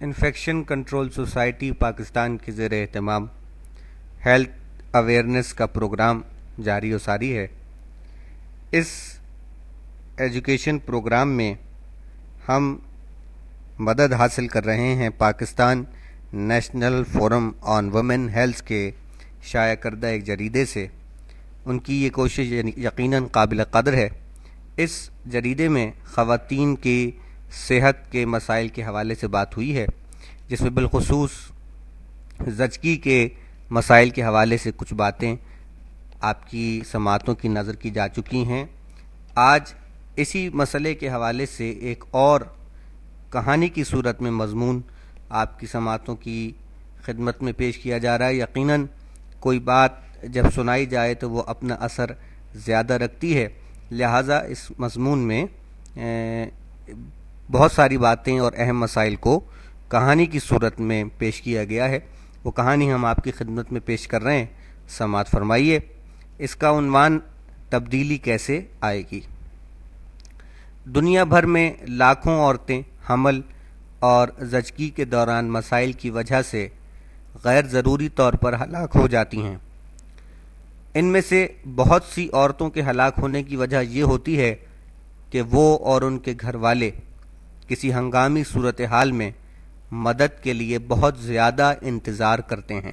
Infection control society Pakistan کے زیر اہتمام ہیلتھ اویئرنیس کا پروگرام جاری و ساری ہے۔ اس ایجوکیشن پروگرام میں ہم مدد حاصل کر رہے ہیں پاکستان نیشنل فورم آن وومن ہیلتھ کے شائع کردہ ایک جریدے سے۔ ان کی یہ کوشش یقیناً قابل قدر ہے۔ اس جریدے میں خواتین کی صحت کے مسائل کے حوالے سے بات ہوئی ہے، جس میں بالخصوص زچگی کے مسائل کے حوالے سے کچھ باتیں آپ کی سماعتوں کی نظر کی جا چکی ہیں۔ آج اسی مسئلے کے حوالے سے ایک اور کہانی کی صورت میں مضمون آپ کی سماعتوں کی خدمت میں پیش کیا جا رہا ہے۔ یقیناً کوئی بات جب سنائی جائے تو وہ اپنا اثر زیادہ رکھتی ہے، لہٰذا اس مضمون میں بہت ساری باتیں اور اہم مسائل کو کہانی کی صورت میں پیش کیا گیا ہے۔ وہ کہانی ہم آپ کی خدمت میں پیش کر رہے ہیں، سماعت فرمائیے۔ اس کا عنوان تبدیلی کیسے آئے گی۔ دنیا بھر میں لاکھوں عورتیں حمل اور زچگی کے دوران مسائل کی وجہ سے غیر ضروری طور پر ہلاک ہو جاتی ہیں۔ ان میں سے بہت سی عورتوں کے ہلاک ہونے کی وجہ یہ ہوتی ہے کہ وہ اور ان کے گھر والے کسی ہنگامی صورتحال میں مدد کے لیے بہت زیادہ انتظار کرتے ہیں۔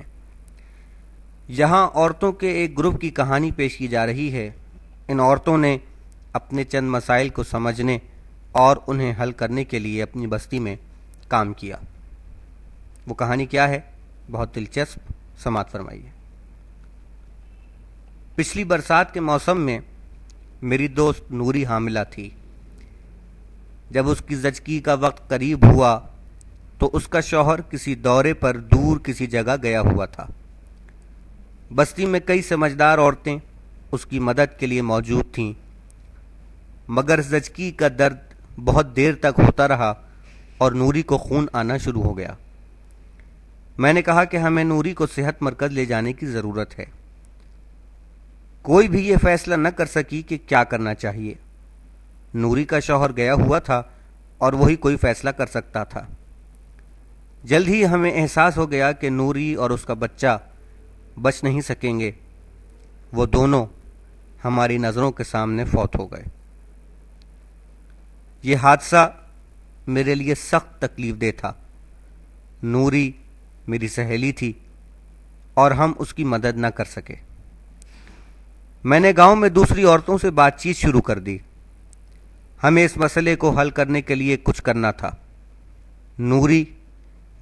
یہاں عورتوں کے ایک گروپ کی کہانی پیش کی جا رہی ہے۔ ان عورتوں نے اپنے چند مسائل کو سمجھنے اور انہیں حل کرنے کے لیے اپنی بستی میں کام کیا۔ وہ کہانی کیا ہے؟ بہت دلچسپ، سماعت فرمائیے۔ پچھلی برسات کے موسم میں میری دوست نوری حاملہ تھی۔ جب اس کی زچگی کا وقت قریب ہوا تو اس کا شوہر کسی دورے پر دور کسی جگہ گیا ہوا تھا۔ بستی میں کئی سمجھدار عورتیں اس کی مدد کے لیے موجود تھیں، مگر زچگی کا درد بہت دیر تک ہوتا رہا اور نوری کو خون آنا شروع ہو گیا۔ میں نے کہا کہ ہمیں نوری کو صحت مرکز لے جانے کی ضرورت ہے۔ کوئی بھی یہ فیصلہ نہ کر سکی کہ کیا کرنا چاہیے۔ نوری کا شوہر گیا ہوا تھا اور وہی کوئی فیصلہ کر سکتا تھا۔ جلد ہی ہمیں احساس ہو گیا کہ نوری اور اس کا بچہ بچ نہیں سکیں گے۔ وہ دونوں ہماری نظروں کے سامنے فوت ہو گئے۔ یہ حادثہ میرے لیے سخت تکلیف دہ تھا۔ نوری میری سہیلی تھی اور ہم اس کی مدد نہ کر سکے۔ میں نے گاؤں میں دوسری عورتوں سے بات چیت شروع کر دی۔ ہمیں اس مسئلے کو حل کرنے کے لیے کچھ کرنا تھا۔ نوری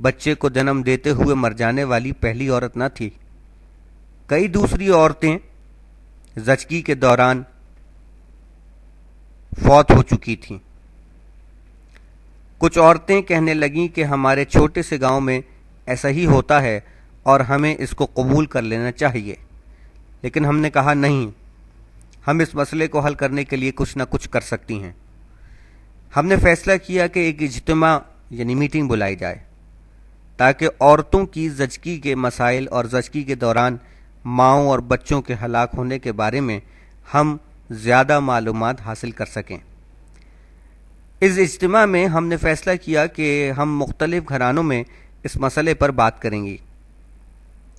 بچے کو جنم دیتے ہوئے مر جانے والی پہلی عورت نہ تھی۔ کئی دوسری عورتیں زچگی کے دوران فوت ہو چکی تھیں۔ کچھ عورتیں کہنے لگیں کہ ہمارے چھوٹے سے گاؤں میں ایسا ہی ہوتا ہے اور ہمیں اس کو قبول کر لینا چاہیے، لیکن ہم نے کہا نہیں، ہم اس مسئلے کو حل کرنے کے لیے کچھ نہ کچھ کر سکتی ہیں۔ ہم نے فیصلہ کیا کہ ایک اجتماع یعنی میٹنگ بلائی جائے تاکہ عورتوں کی زچگی کے مسائل اور زچگی کے دوران ماؤں اور بچوں کے ہلاک ہونے کے بارے میں ہم زیادہ معلومات حاصل کر سکیں۔ اس اجتماع میں ہم نے فیصلہ کیا کہ ہم مختلف گھرانوں میں اس مسئلے پر بات کریں گی۔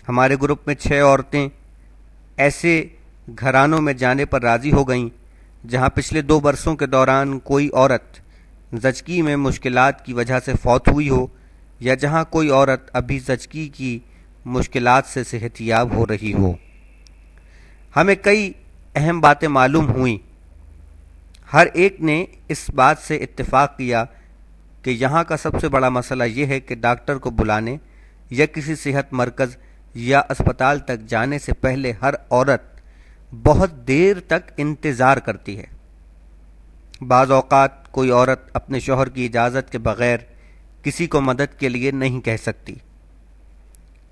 ہمارے گروپ میں 6 عورتیں ایسے گھرانوں میں جانے پر راضی ہو گئیں جہاں پچھلے 2 برسوں کے دوران کوئی عورت زچگی میں مشکلات کی وجہ سے فوت ہوئی ہو یا جہاں کوئی عورت ابھی زچگی کی مشکلات سے صحت یاب ہو رہی ہو۔ ہمیں کئی اہم باتیں معلوم ہوئیں۔ ہر ایک نے اس بات سے اتفاق کیا کہ یہاں کا سب سے بڑا مسئلہ یہ ہے کہ ڈاکٹر کو بلانے یا کسی صحت مرکز یا اسپتال تک جانے سے پہلے ہر عورت بہت دیر تک انتظار کرتی ہے۔ بعض اوقات کوئی عورت اپنے شوہر کی اجازت کے بغیر کسی کو مدد کے لیے نہیں کہہ سکتی۔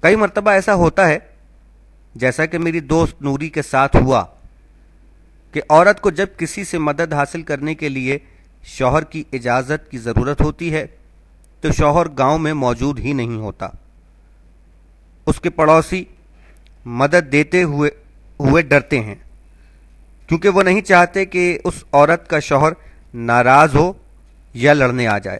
کئی مرتبہ ایسا ہوتا ہے، جیسا کہ میری دوست نوری کے ساتھ ہوا، کہ عورت کو جب کسی سے مدد حاصل کرنے کے لیے شوہر کی اجازت کی ضرورت ہوتی ہے تو شوہر گاؤں میں موجود ہی نہیں ہوتا۔ اس کے پڑوسی مدد دیتے ہوئے ڈرتے ہیں کیونکہ وہ نہیں چاہتے کہ اس عورت کا شوہر ناراض ہو یا لڑنے آ جائے۔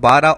12